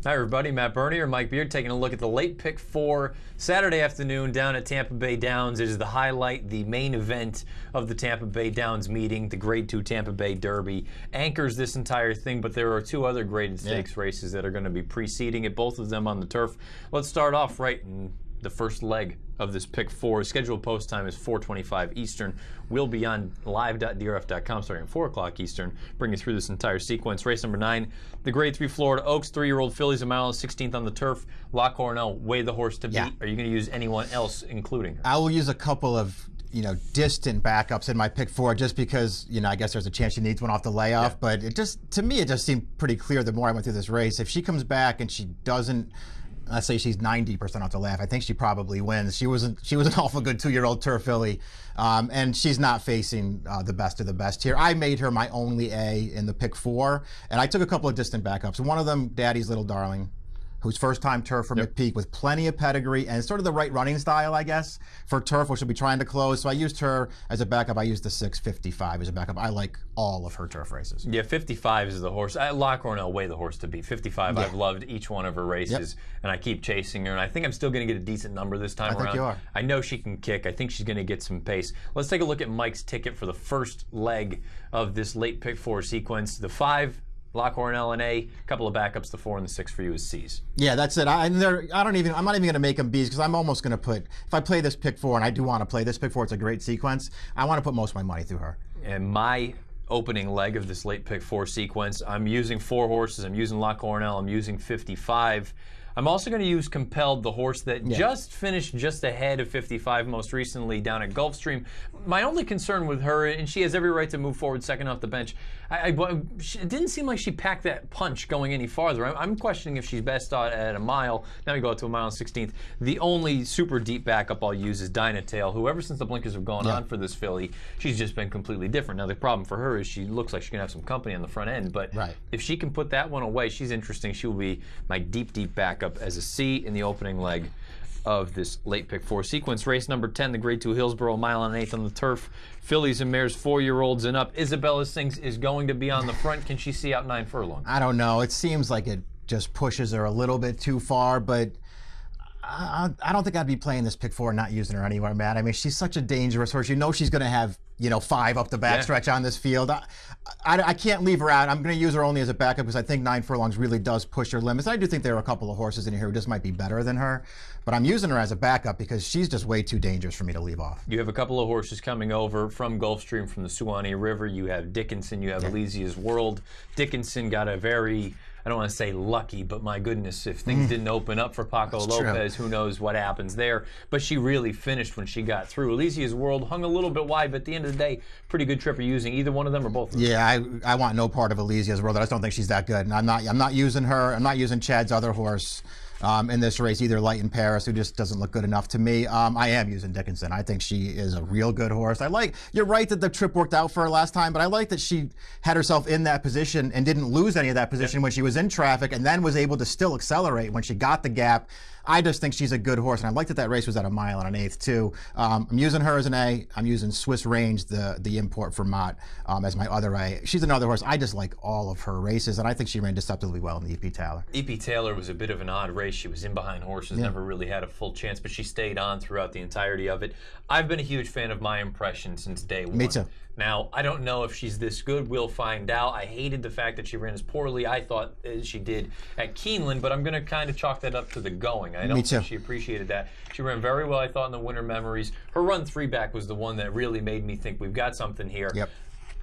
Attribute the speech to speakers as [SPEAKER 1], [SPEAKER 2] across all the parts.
[SPEAKER 1] Hi, everybody. Matt Bernier, Mike Beard, taking a look at the late pick 4 Saturday afternoon down at Tampa Bay Downs. It is the highlight, the main event of the Tampa Bay Downs meeting. The Grade 2 Tampa Bay Derby anchors this entire thing, but there are two other graded stakes races that are going to be preceding it, both of them on the turf. Let's start off right in the first leg of this pick 4. Scheduled post time is 4:25 Eastern. We'll be on live.drf.com starting at 4 o'clock Eastern, bringing through this entire sequence. Race number 9, the Grade 3 Florida Oaks, 3-year-old fillies, a mile and 16th on the turf. La Cornell, way the horse to beat.
[SPEAKER 2] Yeah.
[SPEAKER 1] Are you going to use anyone else, including her?
[SPEAKER 2] I will use a couple of distant backups in my pick 4 just because, I guess there's a chance she needs one off the layoff. Yeah. But to me, it just seemed pretty clear the more I went through this race. If she comes back and she doesn't, let's say she's 90% off the layoff, I think she probably wins. She was an awful good 2-year-old turf filly, and she's not facing the best of the best here. I made her my only A in the pick 4, and I took a couple of distant backups. One of them, Daddy's Little Darling, who's first-time turf for McPeak with plenty of pedigree and sort of the right running style, I guess, for turf, which she'll be trying to close. So I used her as a backup. I used the 655 as a backup. I like all of her turf races.
[SPEAKER 1] Yeah, 55 is the horse. La Cornell, way the horse to beat. 55, I've loved each one of her races, and I keep chasing her, and I think I'm still going to get a decent number this time around.
[SPEAKER 2] I think you are.
[SPEAKER 1] I know she can kick. I think she's going to get some pace. Let's take a look at Mike's ticket for the first leg of this late pick 4 sequence. The 5, La Cornell and A, couple of backups, the 4 and the 6 for you is C's.
[SPEAKER 2] Yeah, that's it. I'm not even going to make them B's because I'm almost going to put, if I play this pick 4, and I do want to play this pick 4, it's a great sequence, I want to put most of my money through her.
[SPEAKER 1] And my opening leg of this late pick 4 sequence, I'm using 4 horses. I'm using La Cornell. I'm using 55. I'm also going to use Compelled, the horse that just finished just ahead of 55 most recently down at Gulfstream. My only concern with her, and she has every right to move forward second off the bench, it didn't seem like she packed that punch going any farther. I'm questioning if she's best at a mile. Now we go out to a mile and 16th. The only super deep backup I'll use is Dynatail, who ever since the blinkers have gone on for this filly, she's just been completely different. Now the problem for her is she looks like she's going to have some company on the front end, but if she can put that one away, she's interesting. She will be my deep backup as a C in the opening leg of this late pick 4 sequence. Race number 10, the Grade 2 Hillsborough, mile and 1/8 on the turf. Fillies and mares, 4-year-olds and up. Isabella Sings is going to be on the front. Can she see out 9 furlongs?
[SPEAKER 2] I don't know. It seems like it just pushes her a little bit too far, but I don't think I'd be playing this pick 4 and not using her anywhere, Matt. I mean, she's such a dangerous horse. You know she's going to have 5 up the backstretch on this field. I can't leave her out. I'm going to use her only as a backup because I think 9 furlongs really does push her limits. I do think there are a couple of horses in here who just might be better than her, but I'm using her as a backup because she's just way too dangerous for me to leave off.
[SPEAKER 1] You have a couple of horses coming over from Gulfstream, from the Suwannee River. You have Dickinson, you have Elysia's World. Dickinson got a very, I don't want to say lucky, but my goodness, if things didn't open up for Paco Lopez, who knows what happens there. But she really finished when she got through. Elysia's World hung a little bit wide, but at the end of the day, pretty good trip. Are you using either one of them or both of them?
[SPEAKER 2] Yeah, I want no part of Elysia's World. I just don't think she's that good. And I'm not using her. I'm not using Chad's other horse in this race, either Light in Paris, who just doesn't look good enough to me. I am using Dickinson. I think she is a real good horse. You're right that the trip worked out for her last time, but I like that she had herself in that position and didn't lose any of that position when she was in traffic and then was able to still accelerate when she got the gap. I just think she's a good horse, and I like that race was at a mile and 1/8 too. I'm using her as an A. I'm using Swiss Range, the import for Mott, as my other A. She's another horse. I just like all of her races, and I think she ran deceptively well in the E.P. Taylor.
[SPEAKER 1] E.P. Taylor was a bit of an odd race. She was in behind horses, never really had a full chance, but she stayed on throughout the entirety of it. I've been a huge fan of My Impression since day one.
[SPEAKER 2] Me too.
[SPEAKER 1] Now, I don't know if she's this good. We'll find out. I hated the fact that she ran as poorly, I thought, as she did at Keeneland, but I'm going to kind of chalk that up to the going. I don't think she appreciated that. She ran very well, I thought, in the Winter Memories. Her run 3-back was the one that really made me think we've got something here.
[SPEAKER 2] Yep.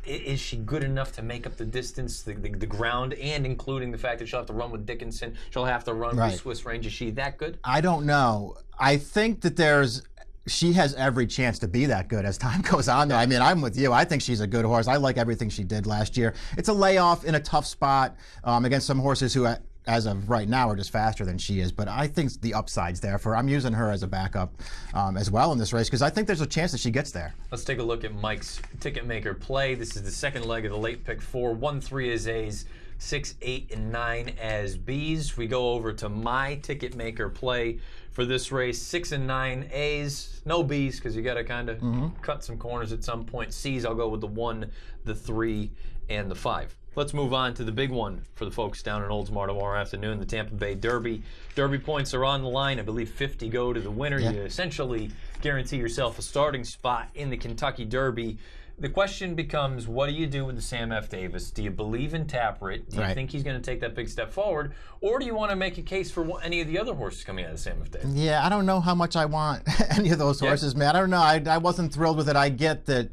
[SPEAKER 1] Is she good enough to make up the distance, the ground, and including the fact that she'll have to run with Dickinson, she'll have to run with Swiss Range? Is she that good?
[SPEAKER 2] I don't know. I think that she has every chance to be that good as time goes on, though. I mean, I'm with you. I think she's a good horse. I like everything she did last year. It's a layoff in a tough spot against some horses who, as of right now, are just faster than she is. But I think the upside's there for her. I'm using her as a backup as well in this race because I think there's a chance that she gets there.
[SPEAKER 1] Let's take a look at Mike's Ticketmaker play. This is the second leg of the late pick 4. 1-3 as A's, 6, 8, and 9 as B's. We go over to my Ticketmaker play for this race. 6 and 9 A's, no B's because you got to kind of cut some corners at some point. C's, I'll go with the 1, the 3, and the 5. Let's move on to the big one for the folks down in Oldsmar tomorrow afternoon, the Tampa Bay Derby. Derby points are on the line. I believe 50 go to the winner.
[SPEAKER 2] Yeah.
[SPEAKER 1] You essentially guarantee yourself a starting spot in the Kentucky Derby. The question becomes, what do you do with the Sam F. Davis? Do you believe in Taproot? Do you think he's going to take that big step forward? Or do you want to make a case for any of the other horses coming out of the Sam F. Davis?
[SPEAKER 2] Yeah, I don't know how much I want any of those horses, man. I don't know. I wasn't thrilled with it. I get that,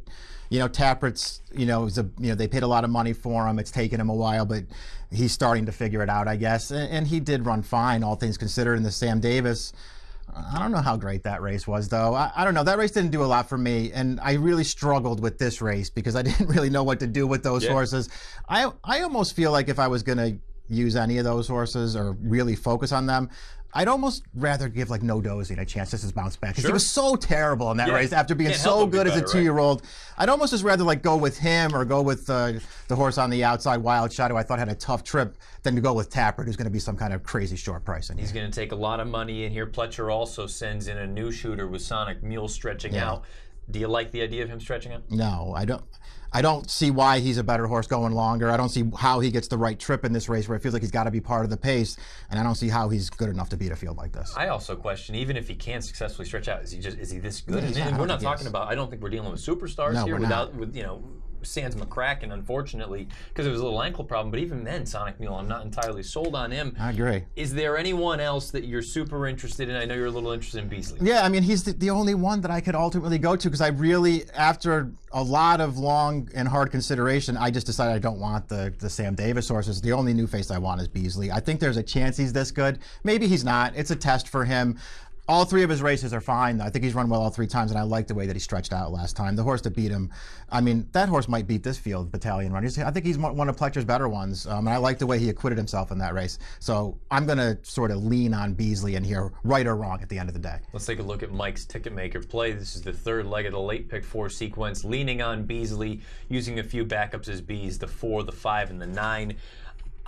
[SPEAKER 2] Taproot's, they paid a lot of money for him. It's taken him a while, but he's starting to figure it out, I guess. And he did run fine, all things considered, in the Sam Davis. I don't know how great that race was, though. I don't know. That race didn't do a lot for me, and I really struggled with this race because I didn't really know what to do with those horses. I almost feel like if I was going to use any of those horses or really focus on them, I'd almost rather give like No Dozing a chance just to bounce back because he was so terrible in that race after being so good as a 2-year-old. I'd almost just rather like go with him or go with the horse on the outside, Wild Shot, who I thought had a tough trip, than to go with Taproot, who's going to be some kind of crazy short pricing.
[SPEAKER 1] He's going to take a lot of money in here. Pletcher also sends in a new shooter with Sonic Mule stretching out. Do you like the idea of him stretching out?
[SPEAKER 2] No, I don't. I don't see why he's a better horse going longer. I don't see how he gets the right trip in this race where it feels like he's got to be part of the pace, and I don't see how he's good enough to beat a field like this.
[SPEAKER 1] I also question, even if he can successfully stretch out, is he this good? And we're not talking about, I don't think we're dealing with superstars here with Sans McCracken, unfortunately, because it was a little ankle problem. But even then, Sonic Mule, I'm not entirely sold on him.
[SPEAKER 2] I agree.
[SPEAKER 1] Is there anyone else that you're super interested in? I know you're a little interested in Beasley.
[SPEAKER 2] Yeah, I mean, he's the only one that I could ultimately go to because I really, after a lot of long and hard consideration, I just decided I don't want the Sam Davis horses. The only new face I want is Beasley. I think there's a chance he's this good. Maybe he's not. It's a test for him. All 3 of his races are fine. I think he's run well all 3 times, and I like the way that he stretched out last time. The horse that beat him, I mean, that horse might beat this field, Battalion Run. I think he's one of Pletcher's better ones, and I like the way he acquitted himself in that race. So I'm going to sort of lean on Beasley in here, right or wrong, at the end of the day.
[SPEAKER 1] Let's take a look at Mike's Ticketmaker play. This is the 3rd leg of the late pick 4 sequence, leaning on Beasley, using a few backups as B's, the 4, the 5, and the 9.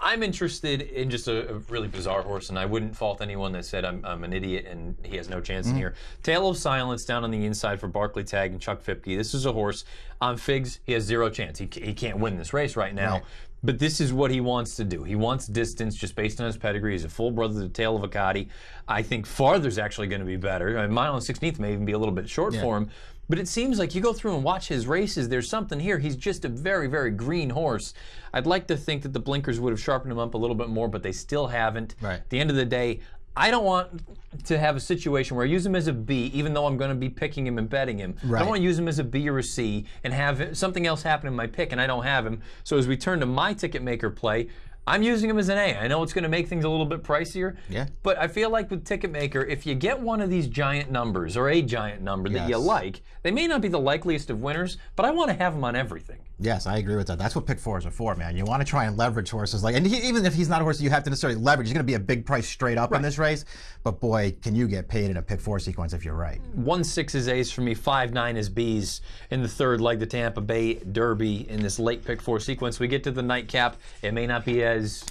[SPEAKER 1] I'm interested in just a really bizarre horse, and I wouldn't fault anyone that said I'm an idiot and he has no chance in here. Tale of Silence down on the inside for Barclay Tagg and Chuck Fipke. This is a horse on Figs. He has 0 chance. He can't win this race right now. Right. But this is what he wants to do. He wants distance just based on his pedigree. He's a full brother to the Tale of Akati. I think farther's actually going to be better. A mile and 16th may even be a little bit short for him. But it seems like you go through and watch his races, there's something here. He's just a very, very green horse. I'd like to think that the blinkers would have sharpened him up a little bit more, but they still haven't.
[SPEAKER 2] Right.
[SPEAKER 1] At the end of the day, I don't want to have a situation where I use him as a B, even though I'm going to be picking him and betting him. Right. I don't want to use him as a B or a C and have something else happen in my pick and I don't have him. So as we turn to my Ticketmaker play, I'm using him as an A. I know it's going to make things a little bit pricier, but I feel like with Ticketmaker, if you get one of these giant numbers or a giant number that you like, they may not be the likeliest of winners, but I want to have them on everything.
[SPEAKER 2] Yes, I agree with that. That's what pick 4s are for, man. You want to try and leverage horses and even if he's not a horse that you have to necessarily leverage, he's going to be a big price straight up in this race. But boy, can you get paid in a pick 4 sequence if you're right.
[SPEAKER 1] 1-6 is A's for me, 5-9 is B's in the 3rd leg, the Tampa Bay Derby in this late pick 4 sequence. We get to the nightcap. It may not be as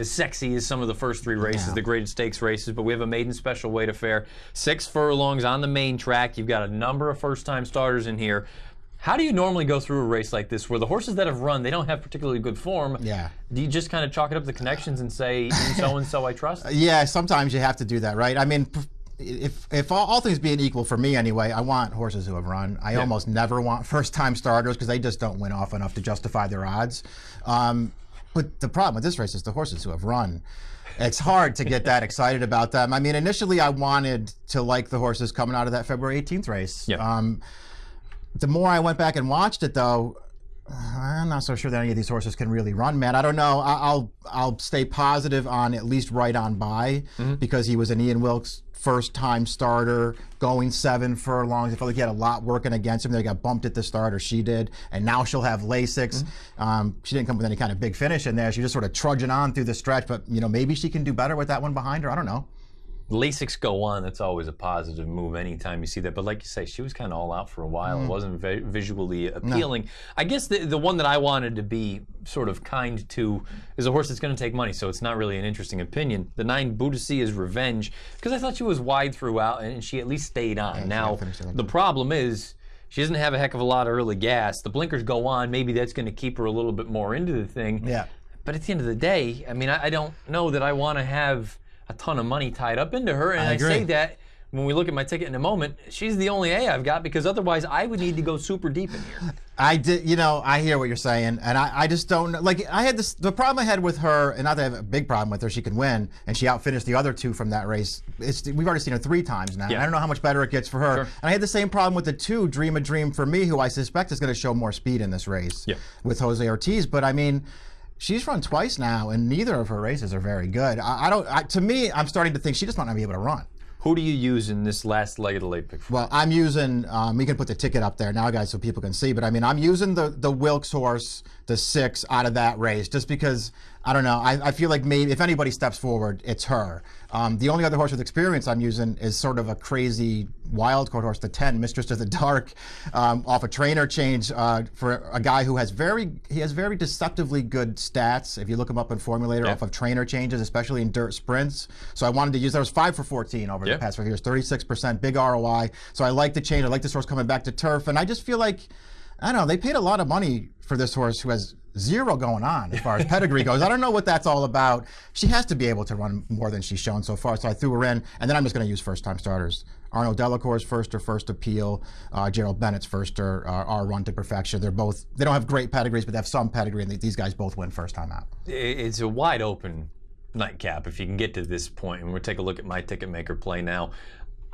[SPEAKER 1] sexy as some of the first 3 races, the graded stakes races, but we have a maiden special weight affair. 6 furlongs on the main track. You've got a number of first-time starters in here. How do you normally go through a race like this where the horses that have run, they don't have particularly good form?
[SPEAKER 2] Yeah.
[SPEAKER 1] Do you just kind of chalk it up to the connections and say, so-and-so I trust?
[SPEAKER 2] Yeah, sometimes you have to do that, right? I mean, if all things being equal for me anyway, I want horses who have run. I almost never want first-time starters because they just don't win off enough to justify their odds. But the problem with this race is the horses who have run. It's hard to get that excited about them. I mean, initially I wanted to like the horses coming out of that February 18th race. The more I went back and watched it, though, I'm not so sure that any of these horses can really run, man. I don't know. I'll stay positive on at least right on by because he was an Ian Wilkes first-time starter, going 7 furlongs. I felt like he had a lot working against him. They got bumped at the start, or she did, and now she'll have Lasix. She didn't come with any kind of big finish in there. She's just sort of trudging on through the stretch, but maybe she can do better with that one behind her. I don't know.
[SPEAKER 1] Lasix go on, that's always a positive move anytime you see that. But like you say, she was kind of all out for a while. It wasn't visually appealing. No. I guess the one that I wanted to be sort of kind to is a horse that's going to take money, so it's not really an interesting opinion. The 9 Boudicca's Revenge, because I thought she was wide throughout and she at least stayed on. Now, the problem is, She doesn't have a heck of a lot of early gas. The blinkers go on. Maybe that's going to keep her a little bit more into the thing.
[SPEAKER 2] Yeah.
[SPEAKER 1] But at the end of the day, I mean, I don't know that I want to have a ton of money tied up into her. And I say that when we look at my ticket in a moment, she's the only A I've got, because otherwise I would need to go super deep in here.
[SPEAKER 2] I hear what you're saying, and I just don't know. Like, I had the problem I had with her, and not that I have a big problem with her, she can win, and she outfinished the other two from that race. We've already seen her 3 times now. Yeah. I don't know how much better it gets for her. Sure. And I had the same problem with the 2, Dream a Dream for Me, who I suspect is going to show more speed in this race with Jose Ortiz. But I mean, she's run twice now, and neither of her races are very good. To me, I'm starting to think she just might not be able to run.
[SPEAKER 1] Who do you use in this last leg of the late pick?
[SPEAKER 2] Well, I'm using, we can put the ticket up there now, guys, so people can see, but I mean, I'm using the Wilkes horse, the 6 out of that race, just because, I don't know, I feel like maybe if anybody steps forward, it's her. The only other horse with experience I'm using is sort of a crazy wild card horse, the 10, Mistress of the Dark, off a trainer change for a guy who has very deceptively good stats. If you look him up in Formulator, off of trainer changes, especially in dirt sprints. So I wanted to use, there was 5 for 14 over the past 5 years, 36%, big ROI. So I like the change. I like this horse coming back to turf. And I just feel like, I don't know, they paid a lot of money for this horse who has 0 going on as far as pedigree goes. I don't know what that's all about. She has to be able to run more than she's shown so far, so I threw her in, and then I'm just going to use first-time starters. Arno Delacour's first appeal, Gerald Bennett's our run to perfection. They don't have great pedigrees, but they have some pedigree, and these guys both win first time out.
[SPEAKER 1] It's a wide open nightcap if you can get to this point, and we'll take a look at my Ticketmaker play now.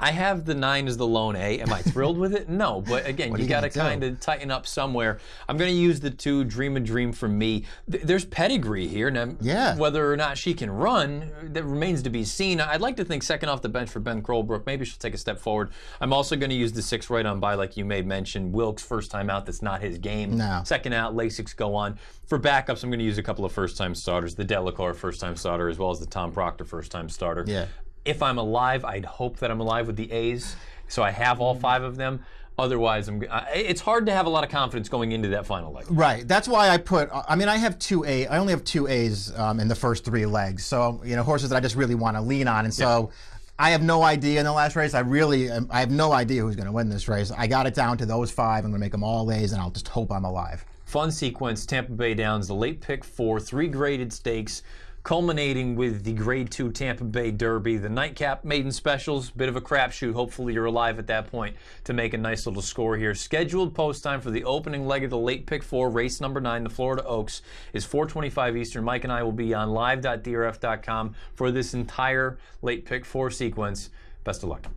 [SPEAKER 1] I have the 9 as the lone A. Am I thrilled with it? No, but again, you got to kind of tighten up somewhere. I'm going to use the 2, Dream a Dream for Me. There's pedigree here. Now, whether or not she can run, that remains to be seen. I'd like to think second off the bench for Ben Crowlbrook. Maybe she'll take a step forward. I'm also going to use the 6 right on by, like you made mention. Wilkes, first time out, that's not his game.
[SPEAKER 2] No.
[SPEAKER 1] Second out, Lasix go on. For backups, I'm going to use a couple of first-time starters. The Delacour first-time starter, as well as the Tom Proctor first-time starter.
[SPEAKER 2] Yeah.
[SPEAKER 1] If I'm alive, I'd hope that I'm alive with the A's, so I have all 5 of them. Otherwise, it's hard to have a lot of confidence going into that final leg.
[SPEAKER 2] Right. That's why I have 2 A. I only have 2 A's in the first 3 legs. So, horses that I just really want to lean on. And so I have no idea in the last race. I have no idea who's going to win this race. I got it down to those 5. I'm going to make them all A's, and I'll just hope I'm alive.
[SPEAKER 1] Fun sequence, Tampa Bay Downs, the late pick 4, 3 graded stakes, culminating with the Grade 2 Tampa Bay Derby, the nightcap maiden specials, bit of a crapshoot. Hopefully you're alive at that point to make a nice little score here. Scheduled post time for the opening leg of the late pick 4, race number 9, the Florida Oaks, is 4:25 Eastern. Mike and I will be on live.drf.com for this entire late pick 4 sequence. Best of luck.